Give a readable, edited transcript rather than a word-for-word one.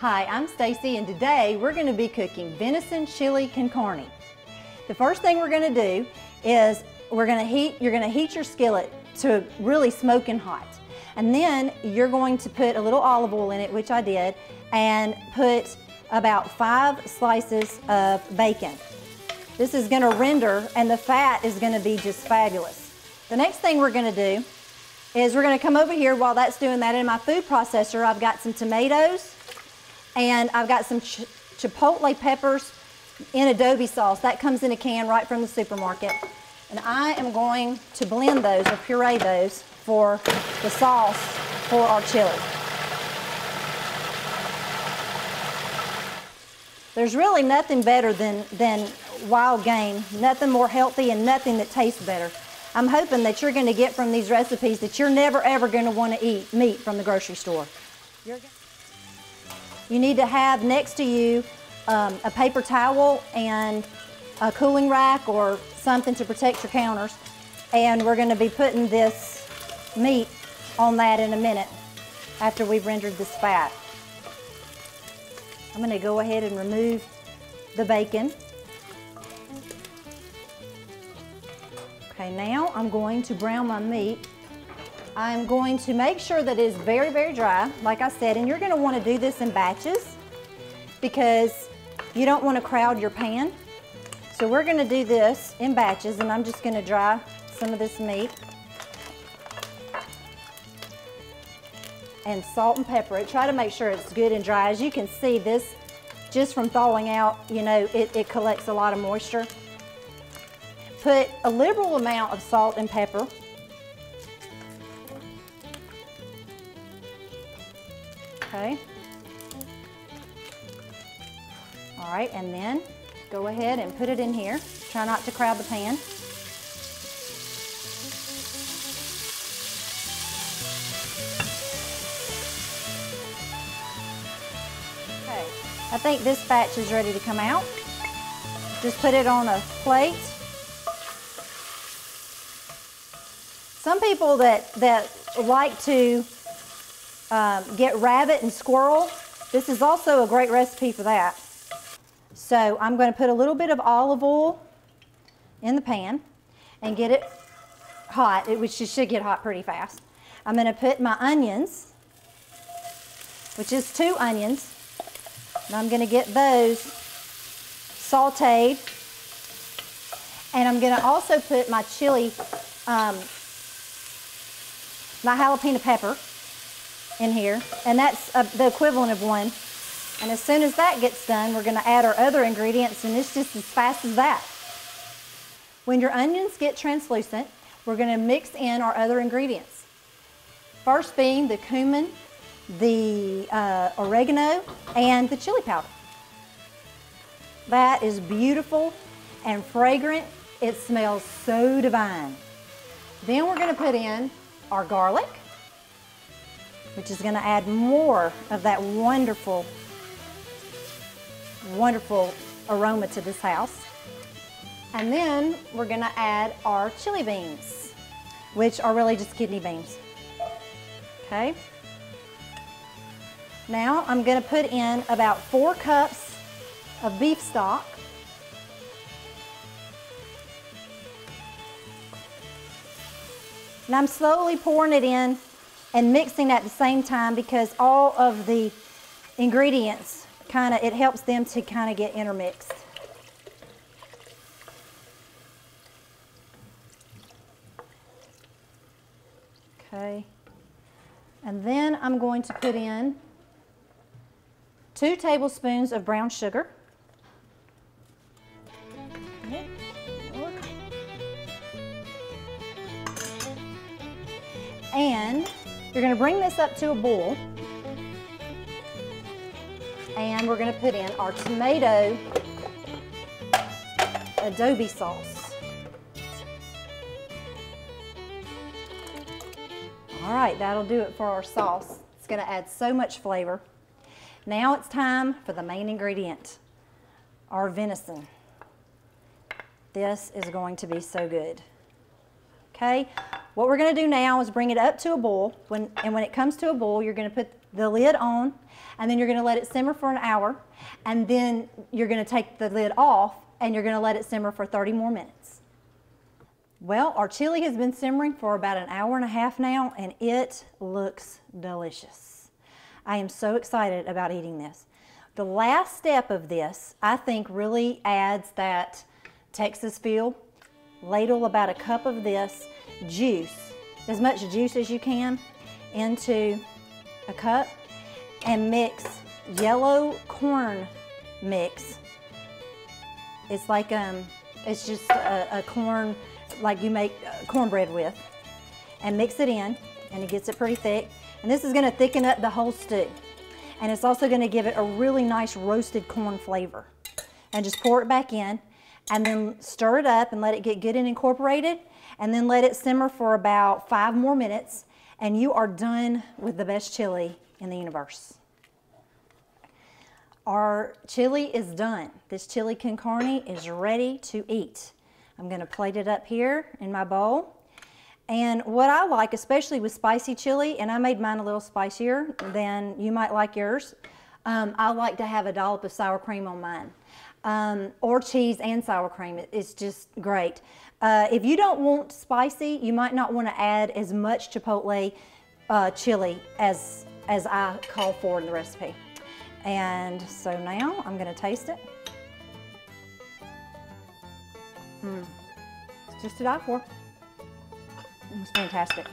Hi, I'm Stacy, and today we're going to be cooking venison chili con carne. The first thing we're going to do is you're going to heat your skillet to really smoking hot. And then you're going to put a little olive oil in it, which I did, and put about 5 slices of bacon. This is going to render, and the fat is going to be just fabulous. The next thing we're going to do is we're going to come over here while that's doing that. In my food processor, I've got some tomatoes, and I've got some chipotle peppers in adobe sauce. That comes in a can right from the supermarket. And I am going to blend those or puree those for the sauce for our chili. There's really nothing better than wild game, nothing more healthy and nothing that tastes better. I'm hoping that you're going to get from these recipes that you're never ever going to want to eat meat from the grocery store. You need to have next to you a paper towel and a cooling rack or something to protect your counters. And we're going to be putting this meat on that in a minute after we've rendered this fat. I'm going to go ahead and remove the bacon. Okay, now I'm going to brown my meat. I'm going to make sure that it is very, very dry, like I said, and you're going to want to do this in batches because you don't want to crowd your pan. So we're going to do this in batches, and I'm just going to dry some of this meat and salt and pepper it. Try to make sure it's good and dry. As you can see, this, just from thawing out, you know, it collects a lot of moisture. Put a liberal amount of salt and pepper. Okay. All right, and then go ahead and put it in here. Try not to crowd the pan. Okay, I think this batch is ready to come out. Just put it on a plate. Some people that like to get rabbit and squirrel, this is also a great recipe for that. So I'm going to put a little bit of olive oil in the pan and get it hot, which should get hot pretty fast. I'm going to put my onions, which is 2 onions, and I'm going to get those sauteed. And I'm going to also put my chili, my jalapeno pepper in here, and that's the equivalent of 1. And as soon as that gets done, we're going to add our other ingredients, and it's just as fast as that. When your onions get translucent, we're going to mix in our other ingredients. First being the cumin, the oregano, and the chili powder. That is beautiful and fragrant. It smells so divine. Then we're going to put in our garlic, which is going to add more of that wonderful, wonderful aroma to this house. And then we're going to add our chili beans, which are really just kidney beans. Okay. Now I'm going to put in about 4 cups of beef stock. And I'm slowly pouring it in and mixing at the same time because all of the ingredients it helps them to kind of get intermixed. Okay. And then I'm going to put in 2 tablespoons of brown sugar. Okay. And you're going to bring this up to a boil, and we're going to put in our tomato adobe sauce. All right, that'll do it for our sauce. It's going to add so much flavor. Now it's time for the main ingredient, our venison. This is going to be so good. Okay, what we're going to do now is bring it up to a boil. When it comes to a boil, you're going to put the lid on, and then you're gonna let it simmer for an hour, and then you're gonna take the lid off, and you're gonna let it simmer for 30 more minutes. Well, our chili has been simmering for about an hour and a half now, and it looks delicious. I am so excited about eating this. The last step of this, I think, really adds that Texas feel. Ladle about a cup of this juice, as much juice as you can, into a cup, and mix yellow corn mix. It's like it's just a corn, like you make cornbread with, and mix it in, and it gets it pretty thick. And this is going to thicken up the whole stew, and it's also going to give it a really nice roasted corn flavor. And just pour it back in, and then stir it up and let it get good and incorporated, and then let it simmer for about 5 more minutes, and you are done with the best chili in the universe. Our chili is done. This chili con carne is ready to eat. I'm going to plate it up here in my bowl. And what I like, especially with spicy chili, and I made mine a little spicier than you might like yours, I like to have a dollop of sour cream on mine, or cheese and sour cream. It's just great. If you don't want spicy, you might not want to add as much chipotle chili as I call for in the recipe. And so now I'm going to taste it. It's just to die for. It's fantastic.